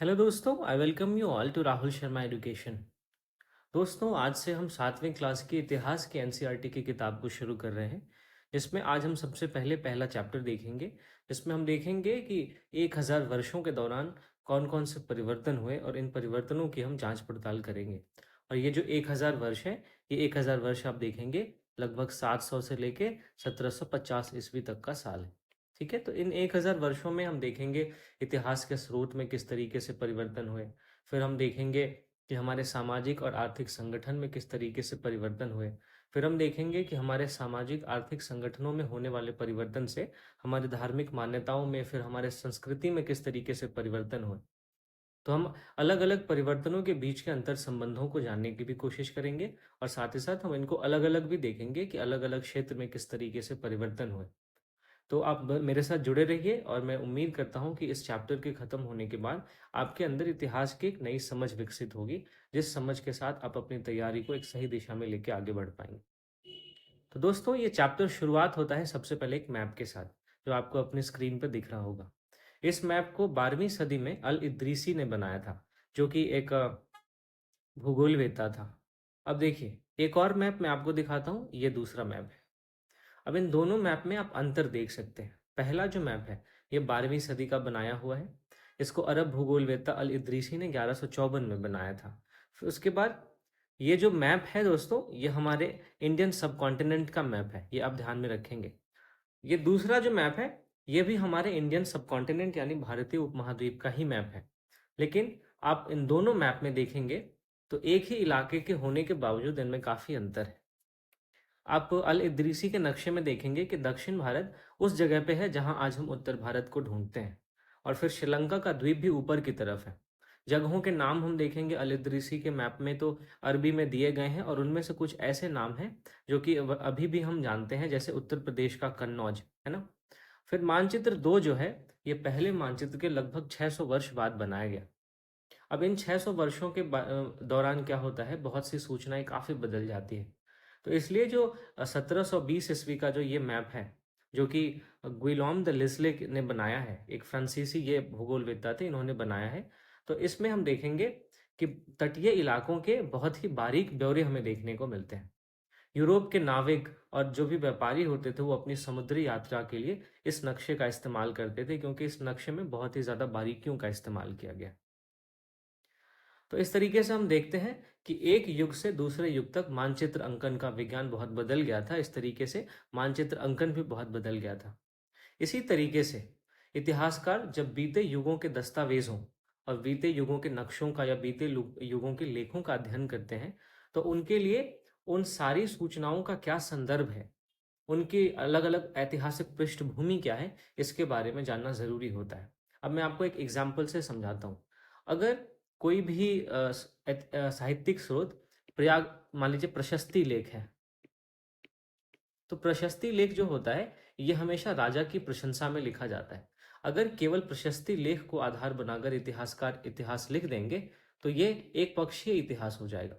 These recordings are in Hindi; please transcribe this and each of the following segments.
हेलो दोस्तों, I welcome you all to Rahul Sharma education. दोस्तों, आज से हम 7वीं क्लास की इतिहास की एनसीईआरटी की किताब को शुरू कर रहे हैं, जिसमें आज हम सबसे पहले पहला चैप्टर देखेंगे, जिसमें हम देखेंगे कि 1000 वर्षों के दौरान कौन कौन से परिवर्तन हुए और इन परिवर्तनों की हम जांच पड़ताल करेंगे। और ये जो 1000 वर्ष है, ये 1000 वर्ष आप देखेंगे लगभग 700 से लेके 1750 ईस्वी तक का साल है। ठीक है, तो इन 1000 वर्षों में हम देखेंगे इतिहास के स्रोत में किस तरीके से परिवर्तन हुए। फिर हम देखेंगे कि हमारे सामाजिक और आर्थिक संगठन में किस तरीके से परिवर्तन हुए। फिर हम देखेंगे कि हमारे सामाजिक आर्थिक संगठनों में होने वाले परिवर्तन से हमारी धार्मिक मान्यताओं में, फिर हमारे संस्कृति में किस तरीके से परिवर्तन हुए। तो हम अलग अलग परिवर्तनों के बीच के अंतर संबंधों को जानने की भी कोशिश करेंगे, और साथ ही साथ हम इनको अलग अलग भी देखेंगे कि अलग अलग क्षेत्र में किस तरीके से परिवर्तन हुए। तो आप मेरे साथ जुड़े रहिए, और मैं उम्मीद करता हूँ कि इस चैप्टर के ख़त्म होने के बाद आपके अंदर इतिहास की एक नई समझ विकसित होगी, जिस समझ के साथ आप अपनी तैयारी को एक सही दिशा में लेके आगे बढ़ पाएंगे। तो दोस्तों, ये चैप्टर शुरुआत होता है सबसे पहले एक मैप के साथ, जो आपको अपनी स्क्रीन पर दिख रहा होगा। इस मैप को 12वीं सदी में अल इद्रीसी ने बनाया था, जो कि एक भूगोलवेत्ता था। अब देखिए, एक और मैप मैं आपको दिखाता हूँ, ये दूसरा मैप है। अब इन दोनों मैप में आप अंतर देख सकते हैं। पहला जो मैप है, ये 12वीं सदी का बनाया हुआ है। इसको अरब भूगोलवेत्ता अल इद्रीसी ने 1154 में बनाया था। फिर उसके बाद ये जो मैप है दोस्तों, ये हमारे इंडियन सब कॉन्टिनेंट का मैप है, ये आप ध्यान में रखेंगे। ये दूसरा जो मैप है, ये भी हमारे इंडियन सब कॉन्टिनेंट यानी भारतीय उपमहाद्वीप का ही मैप है। लेकिन आप इन दोनों मैप में देखेंगे तो एक ही इलाके के होने के बावजूद इनमें काफ़ी अंतर है। आप अल इद्रीसी के नक्शे में देखेंगे कि दक्षिण भारत उस जगह पे है जहां आज हम उत्तर भारत को ढूंढते हैं, और फिर श्रीलंका का द्वीप भी ऊपर की तरफ है। जगहों के नाम हम देखेंगे अल इद्रीसी के मैप में तो अरबी में दिए गए हैं, और उनमें से कुछ ऐसे नाम हैं जो कि अभी भी हम जानते हैं, जैसे उत्तर प्रदेश का कन्नौज, है ना। फिर मानचित्र 2 जो है, ये पहले मानचित्र के लगभग 600 वर्ष बाद बनाया गया। अब इन 600 वर्षों के दौरान क्या होता है, बहुत सी सूचनाएं काफ़ी बदल जाती है। तो इसलिए जो 1720 ईस्वी का जो ये मैप है, जो कि गुइलॉम द लिस्ले ने बनाया है, एक फ्रांसीसी ये भूगोलवेत्ता थे, इन्होंने बनाया है। तो इसमें हम देखेंगे कि तटीय इलाकों के बहुत ही बारीक ब्यौरे हमें देखने को मिलते हैं। यूरोप के नाविक और जो भी व्यापारी होते थे, वो अपनी समुद्री यात्रा के लिए इस नक्शे का इस्तेमाल करते थे, क्योंकि इस नक्शे में बहुत ही ज़्यादा बारीकियों का इस्तेमाल किया गया। तो इस तरीके से हम देखते हैं कि एक युग से दूसरे युग तक मानचित्र अंकन का विज्ञान बहुत बदल गया था। इस तरीके से मानचित्र अंकन भी बहुत बदल गया था। इसी तरीके से इतिहासकार जब बीते युगों के दस्तावेजों और बीते युगों के नक्शों का या बीते युगों के लेखों का अध्ययन करते हैं, तो उनके लिए उन सारी सूचनाओं का क्या संदर्भ है, उनकी अलग अलग ऐतिहासिक पृष्ठभूमि क्या है, इसके बारे में जानना ज़रूरी होता है। अब मैं आपको एक एग्जाम्पल से समझाता हूँ। अगर कोई भी साहित्यिक स्रोत, प्रयाग मान लीजिए प्रशस्ति लेख है, तो प्रशस्ति लेख जो होता है, ये हमेशा राजा की प्रशंसा में लिखा जाता है। अगर केवल प्रशस्ति लेख को आधार बनाकर इतिहासकार इतिहास लिख देंगे, तो ये एक पक्षीय इतिहास हो जाएगा।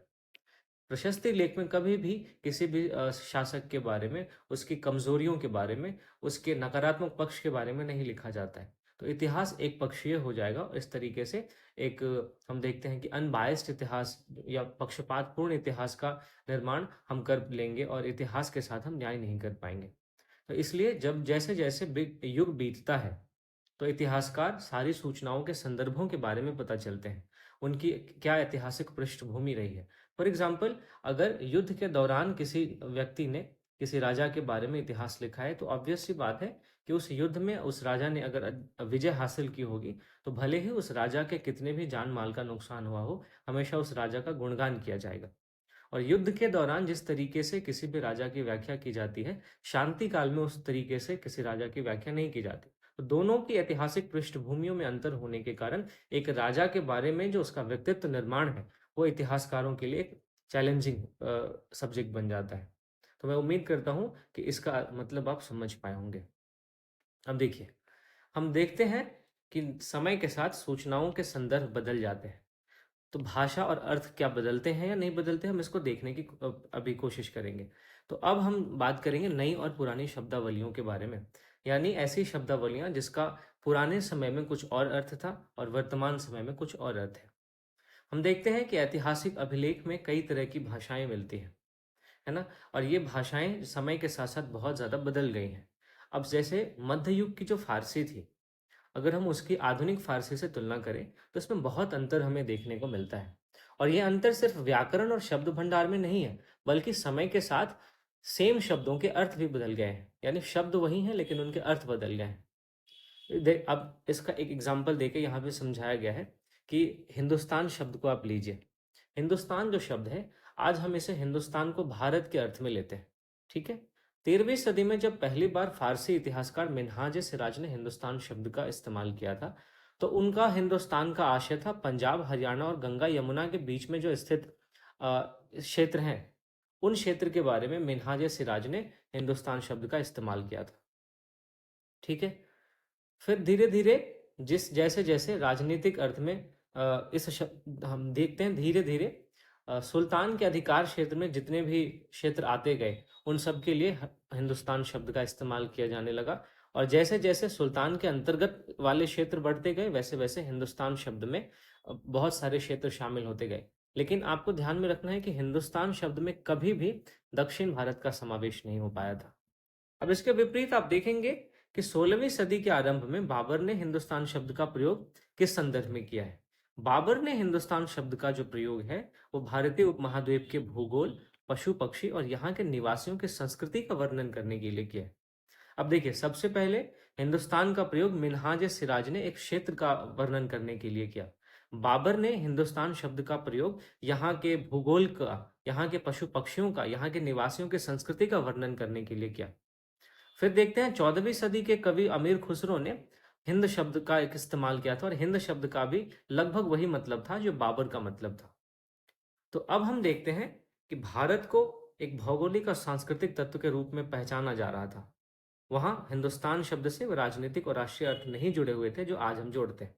प्रशस्ति लेख में कभी भी किसी भी शासक के बारे में, उसकी कमजोरियों के बारे में, उसके नकारात्मक पक्ष के बारे में नहीं लिखा जाता है। तो इतिहास एक पक्षीय हो जाएगा, और इस तरीके से एक हम देखते हैं कि अनबायस्ड इतिहास या पक्षपातपूर्ण इतिहास का निर्माण हम कर लेंगे, और इतिहास के साथ हम न्याय नहीं कर पाएंगे। तो इसलिए जब जैसे जैसे युग बीतता है, तो इतिहासकार सारी सूचनाओं के संदर्भों के बारे में पता चलते हैं, उनकी क्या ऐतिहासिक पृष्ठभूमि रही है। फॉर एग्जाम्पल, अगर युद्ध के दौरान किसी व्यक्ति ने किसी राजा के बारे में इतिहास लिखा है, तो ऑब्वियस सी बात है कि उस युद्ध में उस राजा ने अगर विजय हासिल की होगी, तो भले ही उस राजा के कितने भी जान माल का नुकसान हुआ हो, हमेशा उस राजा का गुणगान किया जाएगा। और युद्ध के दौरान जिस तरीके से किसी भी राजा की व्याख्या की जाती है, शांति काल में उस तरीके से किसी राजा की व्याख्या नहीं की जाती। तो दोनों की ऐतिहासिक पृष्ठभूमियों में अंतर होने के कारण एक राजा के बारे में जो उसका व्यक्तित्व निर्माण है, वो इतिहासकारों के लिए एक चैलेंजिंग सब्जेक्ट बन जाता है। तो मैं उम्मीद करता हूँ कि इसका मतलब आप समझ पाए होंगे। अब देखिए, हम देखते हैं कि समय के साथ सूचनाओं के संदर्भ बदल जाते हैं। तो भाषा और अर्थ क्या बदलते हैं या नहीं बदलते, हम इसको देखने की अभी कोशिश करेंगे। तो अब हम बात करेंगे नई और पुरानी शब्दावलियों के बारे में, यानी ऐसी शब्दावलियां जिसका पुराने समय में कुछ और अर्थ था और वर्तमान समय में कुछ और अर्थ है। हम देखते हैं कि ऐतिहासिक अभिलेख में कई तरह की भाषाएं मिलती हैं, है ना? और ये भाषाएं समय के साथ साथ बहुत ज़्यादा बदल गई हैं। अब जैसे मध्य युग की जो फारसी थी, अगर हम उसकी आधुनिक फारसी से तुलना करें तो इसमें बहुत अंतर हमें देखने को मिलता है। और ये अंतर सिर्फ व्याकरण और शब्द भंडार में नहीं है, बल्कि समय के साथ सेम शब्दों के अर्थ भी बदल गए हैं। यानी शब्द वही हैं लेकिन उनके अर्थ बदल गए हैं। अब इसका एक एग्जाम्पल देके यहाँ पे समझाया गया है कि हिंदुस्तान शब्द को आप लीजिए। हिंदुस्तान जो शब्द है, आज हम इसे हिंदुस्तान को भारत के अर्थ में लेते हैं। ठीक है। 13वीं सदी में जब पहली बार फारसी इतिहासकार मिन्हाज सिराज ने हिंदुस्तान शब्द का इस्तेमाल किया था, तो उनका हिंदुस्तान का आशय था पंजाब, हरियाणा और गंगा यमुना के बीच में जो स्थित क्षेत्र हैं, उन क्षेत्र के बारे में मिन्हाज सिराज ने हिंदुस्तान शब्द का इस्तेमाल किया था। ठीक है। फिर धीरे धीरे जिस जैसे जैसे राजनीतिक अर्थ में इस शब्द हम देखते हैं, धीरे धीरे सुल्तान के अधिकार क्षेत्र में जितने भी क्षेत्र आते गए, उन सब के लिए हिंदुस्तान शब्द का इस्तेमाल किया जाने लगा। और जैसे जैसे सुल्तान के अंतर्गत वाले क्षेत्र बढ़ते गए, वैसे वैसे हिंदुस्तान शब्द में बहुत सारे क्षेत्र शामिल होते गए। लेकिन आपको ध्यान में रखना है कि हिंदुस्तान शब्द में कभी भी दक्षिण भारत का समावेश नहीं हो पाया था। अब इसके विपरीत आप देखेंगे कि 16वीं सदी के आरंभ में बाबर ने हिंदुस्तान शब्द का प्रयोग किस संदर्भ में किया है? बाबर ने हिंदुस्तान शब्द का जो प्रयोग है, वो भारतीय उपमहाद्वीप के भूगोल, पशु पक्षी और यहाँ के निवासियों की संस्कृति का वर्णन करने के लिए किया है। अब देखिए, सबसे पहले हिंदुस्तान का प्रयोग मिन्हाज सिराज ने एक क्षेत्र का वर्णन करने के लिए किया। बाबर ने हिंदुस्तान शब्द का प्रयोग यहाँ के भूगोल का, यहाँ के पशु पक्षियों का, यहाँ के निवासियों की संस्कृति का वर्णन करने के लिए किया। फिर देखते हैं 14वीं सदी के कवि अमीर खुसरो ने हिंद शब्द का एक इस्तेमाल किया था, और हिंद शब्द का भी लगभग वही मतलब था जो बाबर का मतलब था। तो अब हम देखते हैं कि भारत को एक भौगोलिक और सांस्कृतिक तत्व के रूप में पहचाना जा रहा था। वहां हिंदुस्तान शब्द से वो राजनीतिक और राष्ट्रीय अर्थ नहीं जुड़े हुए थे जो आज हम जोड़ते हैं।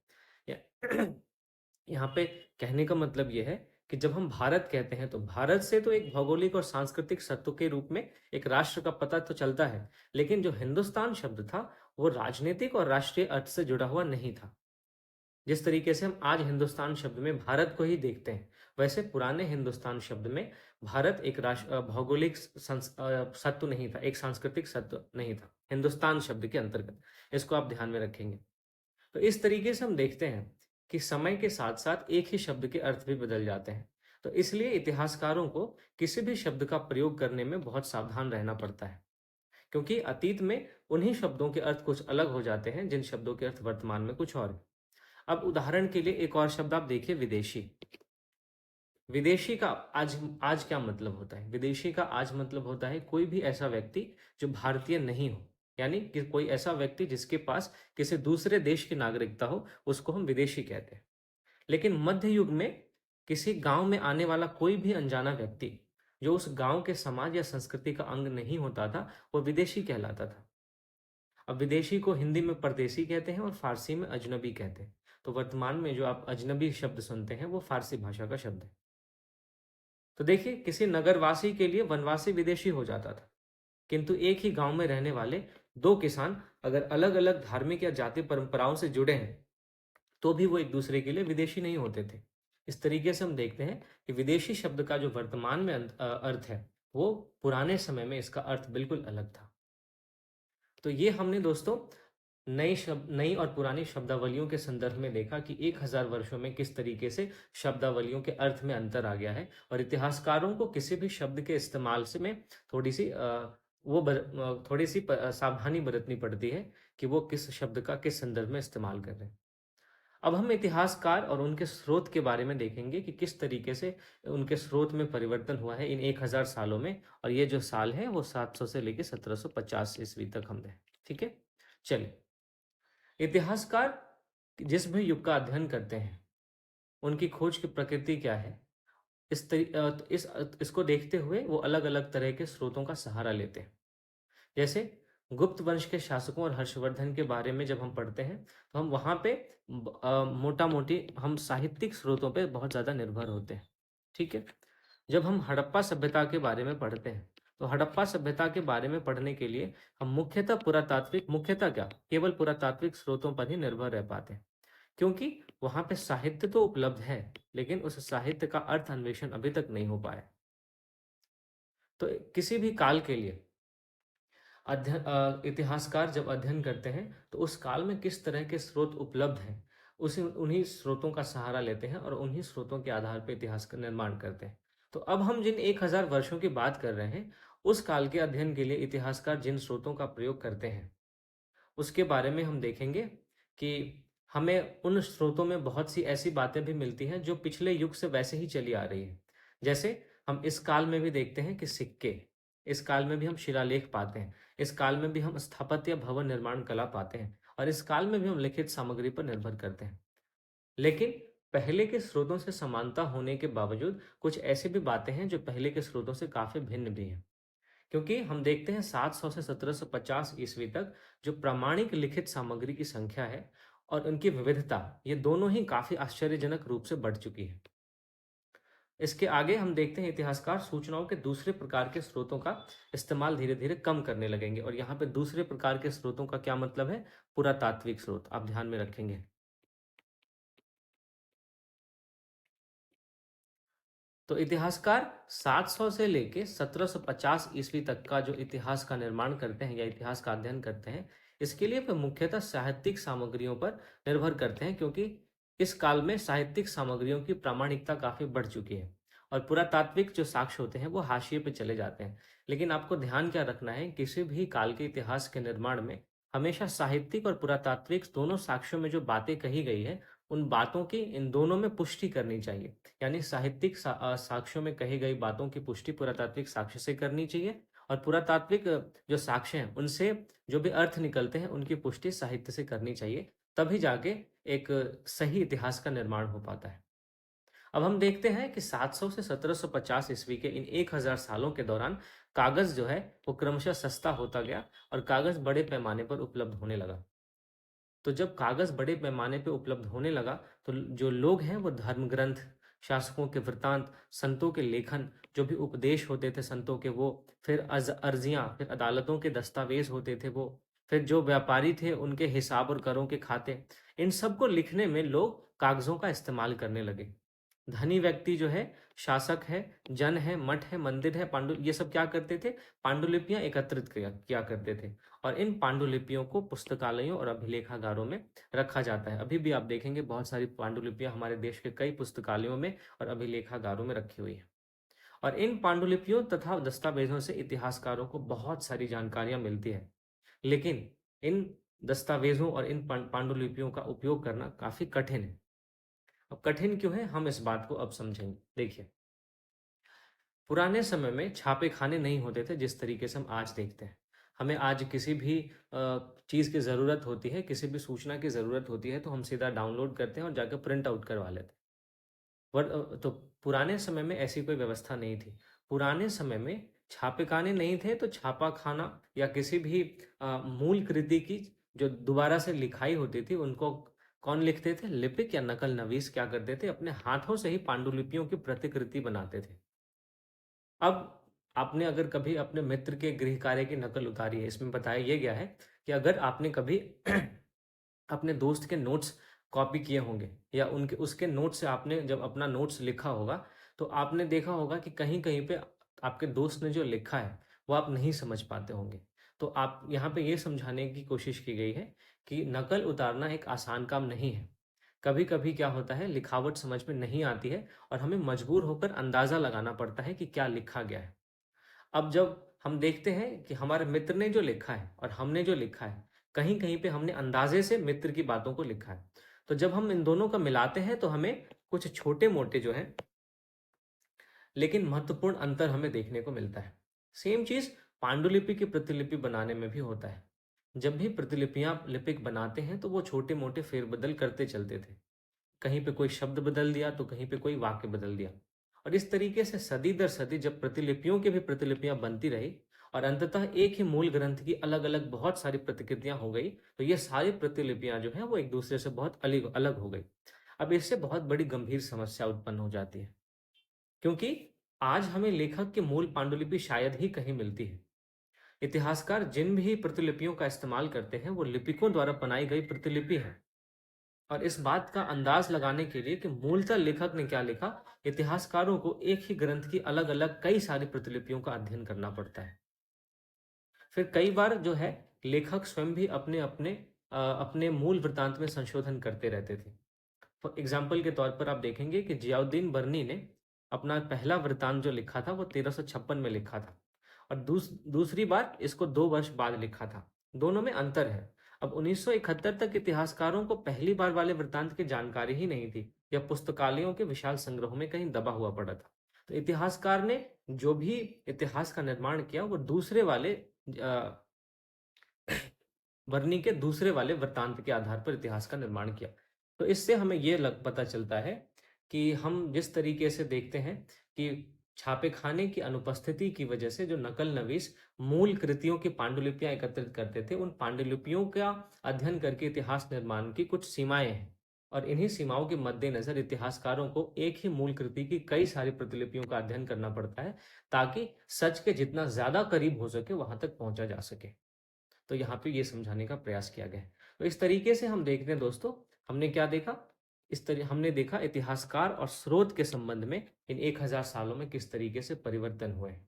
यहाँ पे कहने का मतलब यह है कि जब हम भारत कहते हैं तो भारत से तो एक भौगोलिक और सांस्कृतिक सत्व के रूप में एक राष्ट्र का पता तो चलता है, लेकिन जो हिंदुस्तान शब्द था वो राजनीतिक और राष्ट्रीय अर्थ से जुड़ा हुआ नहीं था। जिस तरीके से हम आज हिंदुस्तान शब्द में भारत को ही देखते हैं, वैसे पुराने हिंदुस्तान शब्द में भारत एक भौगोलिक सत्व नहीं था, एक सांस्कृतिक सत्व नहीं था हिंदुस्तान शब्द के अंतर्गत। इसको आप ध्यान में रखेंगे। तो इस तरीके से हम देखते हैं कि समय के साथ साथ एक ही शब्द के अर्थ भी बदल जाते हैं। तो इसलिए इतिहासकारों को किसी भी शब्द का प्रयोग करने में बहुत सावधान रहना पड़ता है, क्योंकि अतीत में उन्हीं शब्दों के अर्थ कुछ अलग हो जाते हैं जिन शब्दों के अर्थ वर्तमान में कुछ और है। अब उदाहरण के लिए एक और शब्द आप देखिए, विदेशी। विदेशी का आज आज क्या मतलब होता है? विदेशी का आज मतलब होता है कोई भी ऐसा व्यक्ति जो भारतीय नहीं हो, यानी कि कोई ऐसा व्यक्ति जिसके पास किसी दूसरे देश की नागरिकता हो, उसको हम विदेशी कहते हैं। लेकिन मध्य युग में किसी गांव में आने वाला कोई भी अनजाना व्यक्ति जो उस गांव के समाज या संस्कृति का अंग नहीं होता था, वो विदेशी कहलाता था। अब विदेशी को हिंदी में परदेसी कहते हैं और फारसी में अजनबी कहते हैं। तो वर्तमान में जो आप अजनबी शब्द सुनते हैं वो फारसी भाषा का शब्द है। तो देखिए, किसी नगरवासी के लिए वनवासी विदेशी हो जाता था, किंतु एक ही गांव में रहने वाले दो किसान अगर अलग अलग धार्मिक या जाति परंपराओं से जुड़े हैं, तो भी वो एक दूसरे के लिए विदेशी नहीं होते थे। इस तरीके से हम देखते हैं कि विदेशी शब्द का जो वर्तमान में अर्थ है, वो पुराने समय में इसका अर्थ बिल्कुल अलग था। तो ये हमने दोस्तों नई और पुरानी शब्दावलियों के संदर्भ में देखा कि 1000 वर्षों में किस तरीके से शब्दावलियों के अर्थ में अंतर आ गया है, और इतिहासकारों को किसी भी शब्द के इस्तेमाल से में थोड़ी सी सावधानी बरतनी पड़ती है कि वो किस शब्द का किस संदर्भ में इस्तेमाल कर रहे हैं। अब हम इतिहासकार और उनके स्रोत के बारे में देखेंगे कि किस तरीके से उनके स्रोत में परिवर्तन हुआ है इन 1000 सालों में। और ये जो साल है वो 700 से लेकर 1750 ईस्वी तक हमने। ठीक है, चलिए। इतिहासकार जिस भी युग का अध्ययन करते हैं, उनकी खोज की प्रकृति क्या है, इसको देखते हुए वो अलग अलग तरह के स्रोतों का सहारा लेते हैं। जैसे गुप्त वंश के शासकों और हर्षवर्धन के बारे में जब हम पढ़ते हैं, तो हम वहाँ पे मोटा मोटी हम साहित्यिक स्रोतों पे बहुत ज़्यादा निर्भर होते हैं। ठीक है। जब हम हड़प्पा सभ्यता के बारे में पढ़ते हैं, तो हड़प्पा सभ्यता के बारे में पढ़ने के लिए हम मुख्यतः क्या, केवल पुरातात्विक स्रोतों पर ही निर्भर रह पाते हैं, क्योंकि वहां पे साहित्य तो उपलब्ध है, लेकिन उस साहित्य का अर्थ अन्वेषण अभी तक नहीं हो पाया। तो किसी भी काल के लिए इतिहासकार जब अध्ययन करते हैं तो उस काल में किस तरह के स्रोत उपलब्ध हैं, उसी उन्हीं स्रोतों का सहारा लेते हैं और उन्हीं स्रोतों के आधार पर इतिहास का निर्माण करते हैं। तो अब हम जिन 1000 वर्षों की बात कर रहे हैं, उस काल के अध्ययन के लिए इतिहासकार जिन स्रोतों का प्रयोग करते हैं, उसके बारे में हम देखेंगे कि हमें उन स्रोतों में बहुत सी ऐसी बातें भी मिलती हैं जो पिछले युग से वैसे ही चली आ रही हैं। जैसे हम इस काल में भी देखते हैं कि सिक्के, इस काल में भी हम शिलालेख पाते हैं, इस काल में भी हम स्थापत्य भवन निर्माण कला पाते हैं और इस काल में भी हम लिखित सामग्री पर निर्भर करते हैं। लेकिन पहले के स्रोतों से समानता होने के बावजूद कुछ ऐसी भी बातें हैं जो पहले के स्रोतों से काफ़ी भिन्न भी हैं। क्योंकि हम देखते हैं 700 से 1750 ईस्वी तक जो प्रामाणिक लिखित सामग्री की संख्या है और उनकी विविधता, ये दोनों ही काफ़ी आश्चर्यजनक रूप से बढ़ चुकी है। इसके आगे हम देखते हैं इतिहासकार सूचनाओं के दूसरे प्रकार के स्रोतों का इस्तेमाल धीरे-धीरे कम करने लगेंगे और यहाँ पे दूसरे प्रकार के स्रोतों का क्या मतलब है? पुरातात्विक स्रोत, आप ध्यान में रखेंगे। तो इतिहासकार 700 से लेके 1750 ईस्वी तक का जो इतिहास का निर्माण करते हैं या इतिहास का अध्ययन करते हैं, इसके लिए वे मुख्यतः साहित्यिक सामग्रियों पर निर्भर करते हैं, क्योंकि इस काल में साहित्यिक सामग्रियों की प्रामाणिकता काफ़ी बढ़ चुकी है और पुरातात्विक जो साक्ष्य होते हैं वो हाशिए पे चले जाते हैं। लेकिन आपको ध्यान क्या रखना है, किसी भी काल के इतिहास के निर्माण में हमेशा साहित्यिक और पुरातात्विक दोनों साक्ष्यों में जो बातें कही गई है, उन बातों की इन दोनों में पुष्टि करनी चाहिए। यानी साहित्यिक साक्ष्यों में कही गई बातों की पुष्टि पुरातात्विक साक्ष्य से करनी चाहिए और पुरातात्विक जो साक्ष्य हैं उनसे जो भी अर्थ निकलते हैं उनकी पुष्टि साहित्य से करनी चाहिए। तभी जाके एक सही इतिहास का निर्माण हो पाता है। अब हम देखते हैं कि 700 से 1750 ईस्वी के इन 1000 सालों के दौरान कागज जो है वो क्रमशः सस्ता होता गया और कागज बड़े पैमाने पर उपलब्ध होने लगा। तो जब कागज़ बड़े पैमाने पे उपलब्ध होने लगा, तो जो लोग हैं वो धर्म ग्रंथ, शासकों के वृत्तांत, संतों के लेखन, जो भी उपदेश होते थे संतों के वो, फिर अर्जियाँ, फिर अदालतों के दस्तावेज़ होते थे वो, फिर जो व्यापारी थे उनके हिसाब और करों के खाते, इन सब को लिखने में लोग कागज़ों का इस्तेमाल करने लगे। धनी व्यक्ति जो है, शासक है, जन है, मठ है, मंदिर है, ये सब क्या करते थे? पांडुलिपियाँ एकत्रित किया किया करते थे और इन पांडुलिपियों को पुस्तकालयों और अभिलेखागारों में रखा जाता है। अभी भी आप देखेंगे बहुत सारी पांडुलिपियाँ हमारे देश के कई पुस्तकालयों में और अभिलेखागारों में रखी हुई हैं। और इन पांडुलिपियों तथा दस्तावेज़ों से इतिहासकारों को बहुत सारी जानकारियाँ मिलती हैं। लेकिन इन दस्तावेज़ों और इन पांडुलिपियों का उपयोग करना काफ़ी कठिन है। अब कठिन क्यों है, हम इस बात को अब समझेंगे। देखिए, पुराने समय में छापे-खाने नहीं होते थे जिस तरीके से हम आज देखते हैं। हमें आज किसी भी चीज़ की ज़रूरत होती है, किसी भी सूचना की ज़रूरत होती है, तो हम सीधा डाउनलोड करते हैं और जाकर प्रिंट आउट करवा लेते हैं। तो पुराने समय में ऐसी कोई व्यवस्था नहीं थी। पुराने समय में छापे-खाने नहीं थे, तो छापा-खाना या किसी भी मूल कृति की जो दोबारा से लिखाई होती थी, उनको कौन लिखते थे? लिपिक या नकल-नवीस क्या करते थे? अपने हाथों से ही पांडुलिपियों की प्रतिकृति बनाते थे। अब आपने अगर कभी अपने मित्र के गृह कार्य की नकल उतारी है, इसमें बताया ये गया है कि अगर आपने कभी अपने दोस्त के नोट्स कॉपी किए होंगे या उनके उसके नोट से आपने जब अपना नोट्स लिखा होगा, तो आपने देखा होगा कि कहीं-कहीं पे आपके दोस्त ने जो लिखा है, वो आप नहीं समझ पाते होंगे। तो आप यहाँ पे ये समझाने की कोशिश की गई है कि नकल उतारना एक आसान काम नहीं है। कभी-कभी क्या होता है, लिखावट समझ में नहीं आती है और हमें मजबूर होकर अंदाज़ा लगाना पड़ता है कि क्या लिखा गया है। अब जब हम देखते हैं कि हमारे मित्र ने जो लिखा है और हमने जो लिखा है, कहीं-कहीं पे हमने अंदाज़े से मित्र की बातों को लिखा है। तो जब हम इन दोनों का मिलाते हैं तो हमें कुछ छोटे-मोटे जो हैं लेकिन महत्वपूर्ण अंतर हमें देखने को मिलता है। सेम चीज़ पांडुलिपि की प्रतिलिपि बनाने में भी होता है। जब भी प्रतिलिपियाँ लिपिक बनाते हैं तो वो छोटे-मोटे फेरबदल करते चलते थे। कहीं पे कोई शब्द बदल दिया तो कहीं पे कोई वाक्य बदल दिया और इस तरीके से सदी दर सदी जब प्रतिलिपियों की भी प्रतिलिपियां बनती रही और अंततः एक ही मूल ग्रंथ की अलग अलग बहुत सारी प्रतिकृतियां हो गई, तो ये सारी प्रतिलिपियां जो है वो एक दूसरे से बहुत अलग अलग हो गई। अब इससे बहुत बड़ी गंभीर समस्या उत्पन्न हो जाती है, क्योंकि आज हमें लेखक की मूल पांडुलिपि शायद ही कहीं मिलती है। इतिहासकार जिन भी प्रतिलिपियों का इस्तेमाल करते हैं, वो लिपिकों द्वारा बनाई गई प्रतिलिपि है। और इस बात का अंदाज लगाने के लिए कि मूलतः लेखक ने क्या लिखा, इतिहासकारों को एक ही ग्रंथ की अलग-अलग कई सारी प्रतिलिपियों का अध्ययन करना पड़ता है। फिर कई बार जो है लेखक स्वयं भी अपने मूल वृत्तांत में संशोधन करते रहते थे। फॉर एग्जाम्पल के तौर पर आप देखेंगे कि जियाउद्दीन बर्नी ने अपना पहला वृत्तांत जो लिखा था वो 1356 में लिखा था, और दूसरी बार इसको 2 वर्ष बाद लिखा था। दोनों में अंतर है। अब 1971 तक इतिहासकारों को पहली बार वाले वृत्तांत की जानकारी ही नहीं थी, या पुस्तकालयों के विशाल संग्रहों में कहीं दबा हुआ पड़ा था। तो इतिहासकार ने जो भी इतिहास का निर्माण किया वो दूसरे वाले बर्नी के दूसरे वाले वृत्तांत के आधार पर इतिहास का निर्माण किया। तो इससे हमें ये पता चलता है कि हम जिस तरीके से देखते हैं कि छापेखाने की अनुपस्थिति की वजह से जो नकल नवीस मूल कृतियों की पांडुलिपियां एकत्रित करते थे, उन पांडुलिपियों का अध्ययन करके इतिहास निर्माण की कुछ सीमाएं हैं, और इन्हीं सीमाओं के मद्देनजर इतिहासकारों को एक ही मूल कृति की कई सारी प्रतिलिपियों का अध्ययन करना पड़ता है, ताकि सच के जितना ज्यादा करीब हो सके वहां तक पहुंचा जा सके। तो यहाँ पे ये समझाने का प्रयास किया गया है। तो इस तरीके से हम देखते हैं दोस्तों, हमने क्या देखा? इस तरह हमने देखा इतिहासकार और स्रोत के संबंध में इन 1000 सालों में किस तरीके से परिवर्तन हुए हैं।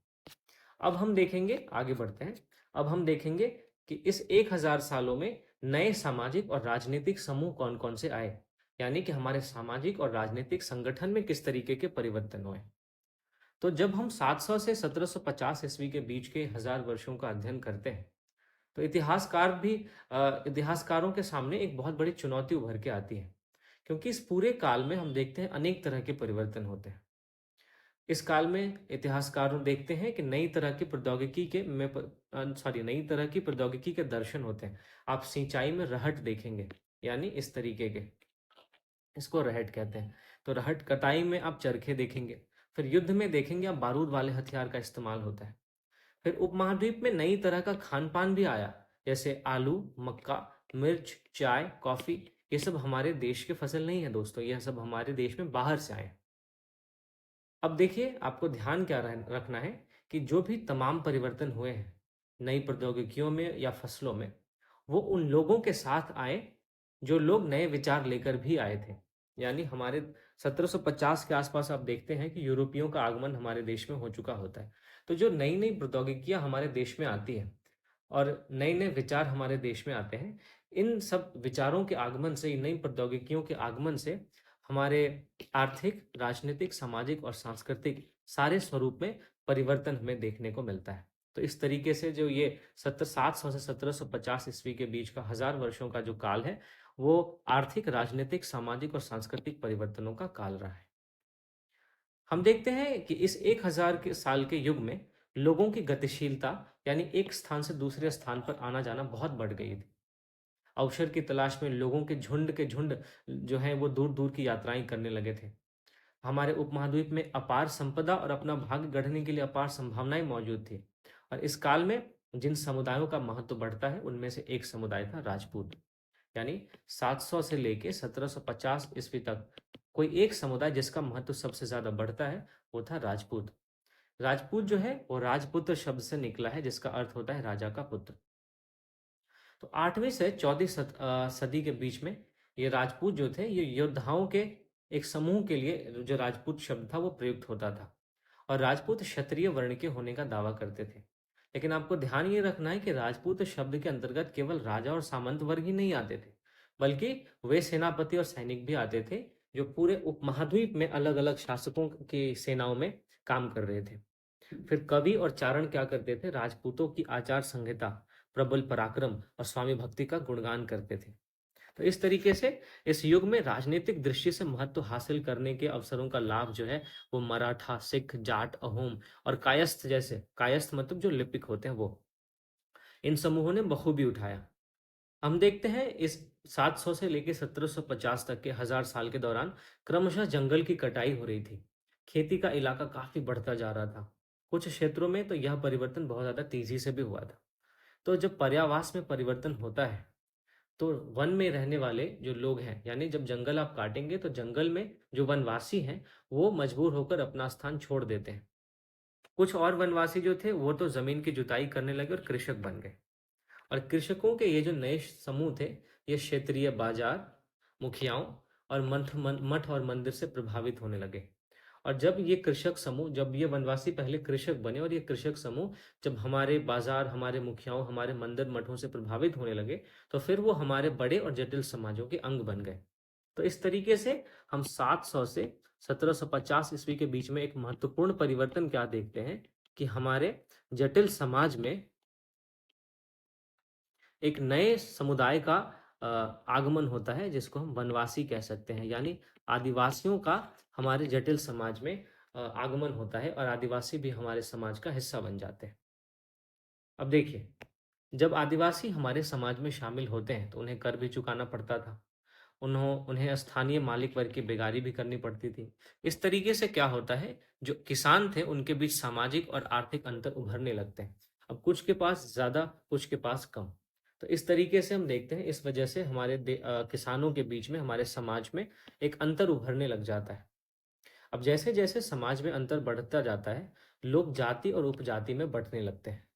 अब हम देखेंगे, आगे बढ़ते हैं। अब हम देखेंगे कि इस 1000 सालों में नए सामाजिक और राजनीतिक समूह कौन-कौन से आए, यानी कि हमारे सामाजिक और राजनीतिक संगठन में किस तरीके के परिवर्तन हुए। तो जब हम 700 से 1750 ईस्वी के बीच के 1000 वर्षों का अध्ययन करते हैं, तो इतिहासकारों के सामने एक बहुत बड़ी चुनौती उभर के आती है, क्योंकि इस पूरे काल में हम देखते हैं अनेक तरह के परिवर्तन होते हैं। इस काल में इतिहासकारों देखते हैं कि नई तरह की प्रौद्योगिकी के दर्शन होते हैं। आप सिंचाई में रहट देखेंगे, यानी इस तरीके के, इसको रहट कहते हैं। तो रहट कटाई में आप चरखे देखेंगे। फिर युद्ध में देखेंगे आप बारूद वाले हथियार का इस्तेमाल होता है। फिर उपमहाद्वीप में नई तरह का खान-पान भी आया, जैसे आलू, मक्का, मिर्च, चाय, कॉफी। ये सब हमारे देश के फसल नहीं है दोस्तों, यह सब हमारे देश में बाहर से आए। अब देखिए, आपको ध्यान क्या रखना है कि जो भी तमाम परिवर्तन हुए हैं, नई प्रौद्योगिकियों में या फसलों में, वो उन लोगों के साथ आए, जो लोग नए विचार लेकर भी आए थे। यानी हमारे 1750 के आसपास आप देखते हैं कि यूरोपियों का आगमन हमारे देश में हो चुका होता है। तो जो नई-नई प्रौद्योगिकियाँ हमारे देश में आती हैं और नए-नए विचार हमारे देश में आते हैं, इन सब विचारों के आगमन से, इन नई प्रौद्योगिकियों के आगमन से हमारे आर्थिक, राजनीतिक, सामाजिक और सांस्कृतिक सारे स्वरूप में परिवर्तन हमें देखने को मिलता है। तो इस तरीके से जो ये 700 से 1750 ईस्वी के बीच का 1000 वर्षों का जो काल है, वो आर्थिक, राजनीतिक, सामाजिक और सांस्कृतिक परिवर्तनों का काल रहा है। हम देखते हैं कि इस 1000 के साल के युग में लोगों की गतिशीलता, यानी एक स्थान से दूसरे स्थान पर आना-जाना बहुत बढ़ गई थी। अवसर की तलाश में लोगों के झुंड जो हैं वो दूर-दूर की यात्राएँ करने लगे थे। हमारे उपमहाद्वीप में अपार संपदा और अपना भाग्य गढ़ने के लिए अपार संभावनाएँ मौजूद थी। और इस काल में जिन समुदायों का महत्व बढ़ता है, उनमें से एक समुदाय था राजपूत। यानी 700 से लेके 1750 ईस्वी तक कोई एक समुदाय जिसका महत्व सबसे ज़्यादा बढ़ता है, वो था राजपूत। राजपूत जो है वो राजपुत्र शब्द से निकला है, जिसका अर्थ होता है राजा का पुत्र। तो 8वीं से 14वीं सदी के बीच में ये राजपूत जो थे, ये योद्धाओं के एक समूह के लिए जो राजपूत शब्द था वो प्रयुक्त होता था, और राजपूत क्षत्रिय वर्ण के होने का दावा करते थे। लेकिन आपको ध्यान ये रखना है कि राजपूत शब्द के अंतर्गत केवल राजा और सामंत वर्ग ही नहीं आते थे, बल्कि वे सेनापति और सैनिक भी आते थे, जो पूरे उपमहाद्वीप में अलग-अलग शासकों की सेनाओं में काम कर रहे थे। फिर कवि और चारण क्या करते थे? राजपूतों की आचार संहिता, प्रबल पराक्रम और स्वामी भक्ति का गुणगान करते थे। तो इस तरीके से इस युग में राजनीतिक दृष्टि से महत्व हासिल करने के अवसरों का लाभ जो है वो मराठा, सिख, जाट, अहोम और कायस्थ जैसे, कायस्थ मतलब जो लिपिक होते हैं वो, इन समूहों ने बखूबी उठाया। हम देखते हैं इस 700 से लेकर 1750 तक के 1000 साल के दौरान क्रमशः जंगल की कटाई हो रही थी। खेती का इलाका काफी बढ़ता जा रहा था। कुछ क्षेत्रों में तो यह परिवर्तन बहुत ज्यादा तेजी से भी हुआ था। तो जब पर्यावास में परिवर्तन होता है, तो वन में रहने वाले जो लोग हैं, यानी जब जंगल आप काटेंगे तो जंगल में जो वनवासी हैं, वो मजबूर होकर अपना स्थान छोड़ देते हैं। कुछ और वनवासी जो थे वो तो जमीन की जुताई करने लगे और कृषक बन गए। और कृषकों के ये जो नए समूह थे, ये क्षेत्रीय बाजार, मुखियाओं और मठ और मंदिर से प्रभावित होने लगे। और जब ये कृषक समूह, जब ये वनवासी पहले कृषक बने और ये कृषक समूह जब हमारे बाजार, हमारे मुखियाओं, हमारे मंदिर मठों से प्रभावित होने लगे, तो फिर वो हमारे बड़े और जटिल समाजों के अंग बन गए। तो इस तरीके से हम 700 से 1750 ईस्वी के बीच में एक महत्वपूर्ण परिवर्तन क्या देखते हैं कि हमारे जटिल समाज में एक नए समुदाय का आगमन होता है, जिसको हम वनवासी कह सकते हैं। यानी आदिवासियों का हमारे जटिल समाज में आगमन होता है और आदिवासी भी हमारे समाज का हिस्सा बन जाते हैं। अब देखिए, जब आदिवासी हमारे समाज में शामिल होते हैं तो उन्हें कर भी चुकाना पड़ता था। उन्हें स्थानीय मालिक वर्ग की बेगारी भी करनी पड़ती थी। इस तरीके से क्या होता है, जो किसान थे उनके बीच सामाजिक और आर्थिक अंतर उभरने लगते हैं। अब कुछ के पास ज़्यादा, कुछ के पास कम। तो इस तरीके से हम देखते हैं, इस वजह से किसानों के बीच में, हमारे समाज में एक अंतर उभरने लग जाता है। अब जैसे-जैसे समाज में अंतर बढ़ता जाता है, लोग जाति और उपजाति में बँटने लगते हैं।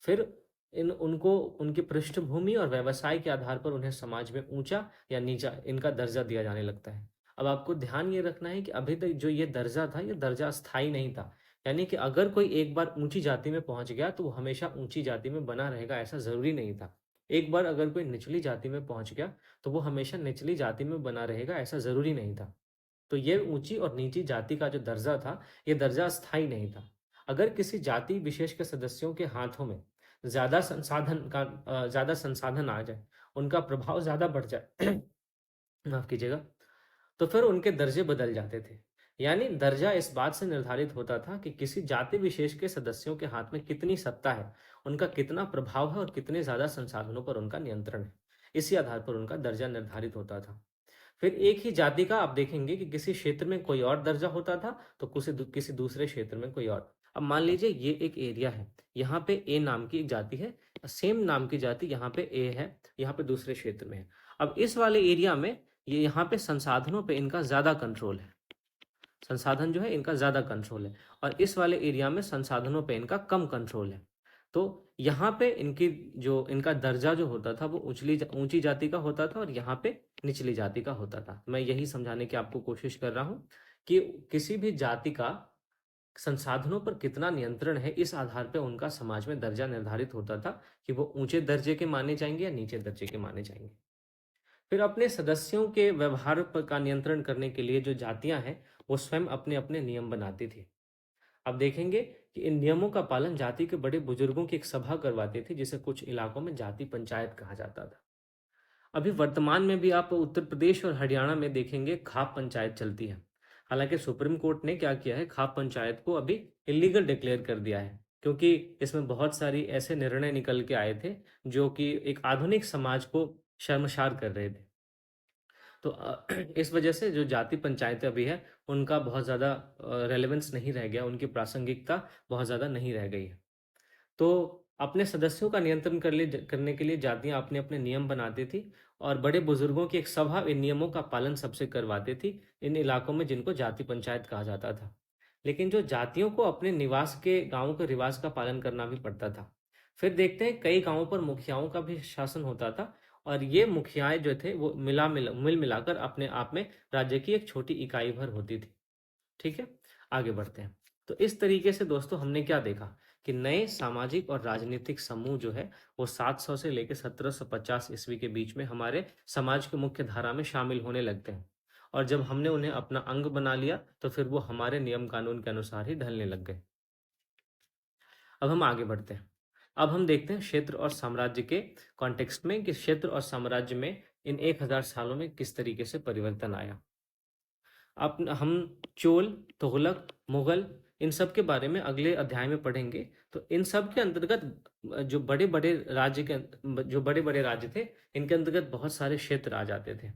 फिर इन उनको उनकी पृष्ठभूमि और व्यवसाय के आधार पर उन्हें समाज में ऊँचा या नीचा इनका दर्जा दिया जाने लगता है। अब आपको ध्यान ये रखना है कि अभी तक जो ये दर्जा था, ये दर्जा स्थायी नहीं था। यानी कि अगर कोई एक बार ऊँची जाति में पहुँच गया, तो वो हमेशा ऊँची जाति में बना रहेगा, ऐसा ज़रूरी नहीं था। एक बार अगर कोई निचली जाति में पहुँच गया, तो वो हमेशा निचली जाति में बना रहेगा, ऐसा ज़रूरी नहीं था। तो ये ऊँची और नीची जाति का जो दर्जा था, ये दर्जा स्थायी नहीं था। अगर किसी जाति विशेष के सदस्यों के हाथों में ज़्यादा संसाधन आ जाए, उनका प्रभाव ज़्यादा बढ़ जाए माफ़ कीजिएगा, तो फिर उनके दर्जे बदल जाते थे। यानी दर्जा इस बात से निर्धारित होता था कि किसी जाति विशेष के सदस्यों के हाथ में कितनी सत्ता है, उनका कितना प्रभाव है और कितने ज़्यादा संसाधनों पर उनका नियंत्रण है। इसी आधार पर उनका दर्जा निर्धारित होता था। फिर एक ही जाति का आप देखेंगे कि किसी क्षेत्र में कोई और दर्जा होता था, तो किसी दूसरे क्षेत्र में कोई और। अब मान लीजिए ये एक एरिया है, यहाँ पे ए नाम की एक जाति है, सेम नाम की जाति यहाँ पे ए है, यहाँ पे दूसरे क्षेत्र में है। अब इस वाले एरिया में ये यहाँ पे संसाधनों पे इनका ज़्यादा कंट्रोल है, संसाधन जो है इनका ज़्यादा कंट्रोल है, और इस वाले एरिया में संसाधनों पे इनका कम कंट्रोल है। तो यहाँ पे इनका दर्जा जो होता था वो ऊंची जाति का होता था और यहाँ पे निचली जाति का होता था। मैं यही समझाने की आपको कोशिश कर रहा हूँ कि किसी भी जाति का संसाधनों पर कितना नियंत्रण है, इस आधार पे उनका समाज में दर्जा निर्धारित होता था कि वो ऊंचे दर्जे के माने जाएंगे या नीचे दर्जे के माने जाएंगे। फिर अपने सदस्यों के व्यवहार पर का नियंत्रण करने के लिए जो जातियां हैं, वो स्वयं अपने अपने नियम बनाती थी। आप देखेंगे कि इन नियमों का पालन जाति के बड़े बुजुर्गों की एक सभा करवाती थी, जिसे कुछ इलाकों में जाति पंचायत कहा जाता था। अभी वर्तमान में भी आप उत्तर प्रदेश और हरियाणा में देखेंगे खाप पंचायत चलती है। हालांकि सुप्रीम कोर्ट ने क्या किया है, खाप पंचायत को अभी इलीगल डिक्लेयर कर दिया है, क्योंकि इसमें बहुत सारी ऐसे निर्णय निकल के आए थे जो कि एक आधुनिक समाज को शर्मसार कर रहे थे। तो इस वजह से जो जाति पंचायतें अभी है, उनका बहुत ज़्यादा रेलेवेंस नहीं रह गया, उनकी प्रासंगिकता बहुत ज़्यादा नहीं रह गई है। तो अपने सदस्यों का नियंत्रण करने के लिए जातियां अपने अपने नियम बनाती थी, और बड़े बुजुर्गों की एक सभा इन नियमों का पालन सबसे करवाती थी, इन इलाकों में जिनको जाति पंचायत कहा जाता था। लेकिन जो जातियों को अपने निवास के गांवों के रिवाज का पालन करना भी पड़ता था। फिर देखते हैं कई गांवों पर मुखियाओं का भी शासन होता था, और ये मुखियाएं जो थे वो मिल मिलाकर अपने आप में राज्य की एक छोटी इकाई भर होती थी। ठीक है, आगे बढ़ते हैं। तो इस तरीके से दोस्तों हमने क्या देखा कि नए सामाजिक और राजनीतिक समूह जो है, वो 700 से लेकर 1750 ईस्वी के बीच में हमारे समाज की मुख्य धारा में शामिल होने लगते हैं। और जब हमने उन्हें अपना अंग बना लिया, तो फिर वो हमारे नियम कानून के अनुसार ही ढलने लग गए। अब हम आगे बढ़ते हैं। अब हम देखते हैं क्षेत्र और साम्राज्य के कॉन्टेक्स्ट में कि क्षेत्र और साम्राज्य में इन 1000 सालों में किस तरीके से परिवर्तन आया। अब हम चोल, तुगलक, मुगल, इन सब के बारे में अगले अध्याय में पढ़ेंगे। तो इन सब के अंतर्गत जो बड़े बड़े राज्य थे, इनके अंतर्गत बहुत सारे क्षेत्र आ जाते थे।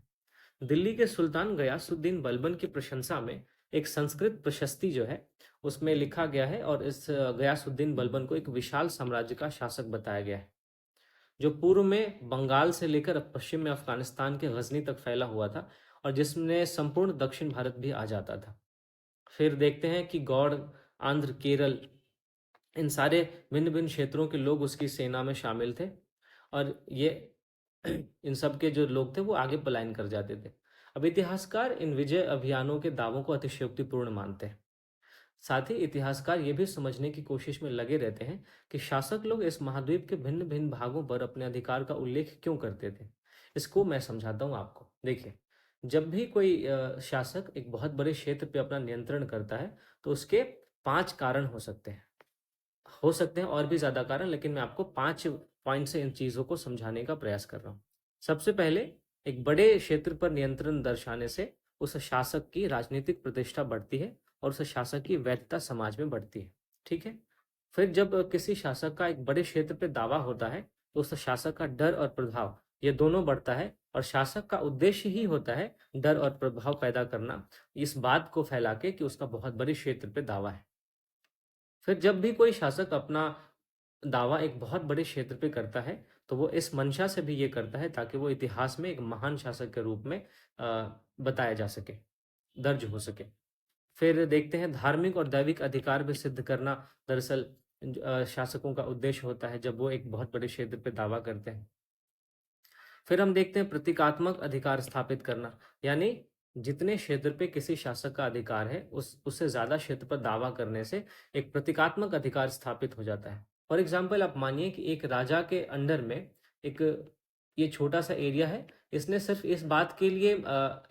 दिल्ली के सुल्तान गयासुद्दीन बलबन की प्रशंसा में एक संस्कृत प्रशस्ति जो है, उसमें लिखा गया है, और इस गयासुद्दीन बलबन को एक विशाल साम्राज्य का शासक बताया गया है, जो पूर्व में बंगाल से लेकर पश्चिम में अफगानिस्तान के गजनी तक फैला हुआ था, और जिसमें संपूर्ण दक्षिण भारत भी आ जाता था। फिर देखते हैं कि गौड़, आंध्र, केरल इन सारे भिन्न-भिन्न क्षेत्रों के लोग उसकी सेना में शामिल थे और ये इन सब के जो लोग थे वो आगे पलायन कर जाते थे। अब इतिहासकार इन विजय अभियानों के दावों को अतिशयोक्तिपूर्ण मानते हैं। साथ ही इतिहासकार ये भी समझने की कोशिश में लगे रहते हैं कि शासक लोग इस महाद्वीप के भिन्न-भिन्न भागों पर अपने अधिकार का उल्लेख क्यों करते थे। इसको मैं समझाता हूँ आपको। देखिए, जब भी कोई शासक एक बहुत बड़े क्षेत्र पे अपना नियंत्रण करता है, तो उसके 5 कारण हो सकते हैं और भी ज़्यादा कारण, लेकिन मैं आपको 5 पॉइंट से इन चीज़ों को समझाने का प्रयास कर रहा हूँ। सबसे पहले, एक बड़े क्षेत्र पर नियंत्रण दर्शाने से उस शासक की राजनीतिक प्रतिष्ठा बढ़ती है और उस शासक की वैधता समाज में बढ़ती है। ठीक है? फिर जब किसी शासक का एक बड़े क्षेत्र पे दावा होता है, तो उस शासक का डर और प्रभाव, ये दोनों बढ़ता है और शासक का उद्देश्य ही होता है डर और प्रभाव पैदा करना, इस बात को फैला के कि उसका बहुत बड़े क्षेत्र पे दावा है। फिर जब भी कोई शासक अपना दावा एक बहुत बड़े क्षेत्र पे करता है, तो वो इस मंशा से भी ये करता है ताकि वो इतिहास में एक महान शासक के रूप में बताया जा सके, दर्ज हो सके। फिर देखते हैं धार्मिक और दैविक अधिकार भी सिद्ध करना, दरअसल शासकों का उद्देश्य होता है जब वो एक बहुत बड़े क्षेत्र पे दावा करते हैं। फिर हम देखते हैं प्रतीकात्मक अधिकार स्थापित करना, यानी जितने क्षेत्र पे किसी शासक का अधिकार है, उस उससे ज़्यादा क्षेत्र पर दावा करने से एक प्रतीकात्मक अधिकार स्थापित हो जाता है। फॉर एग्ज़ाम्पल आप मानिए कि एक राजा के अंडर में एक ये छोटा-सा एरिया है, इसने सिर्फ़ इस बात के लिए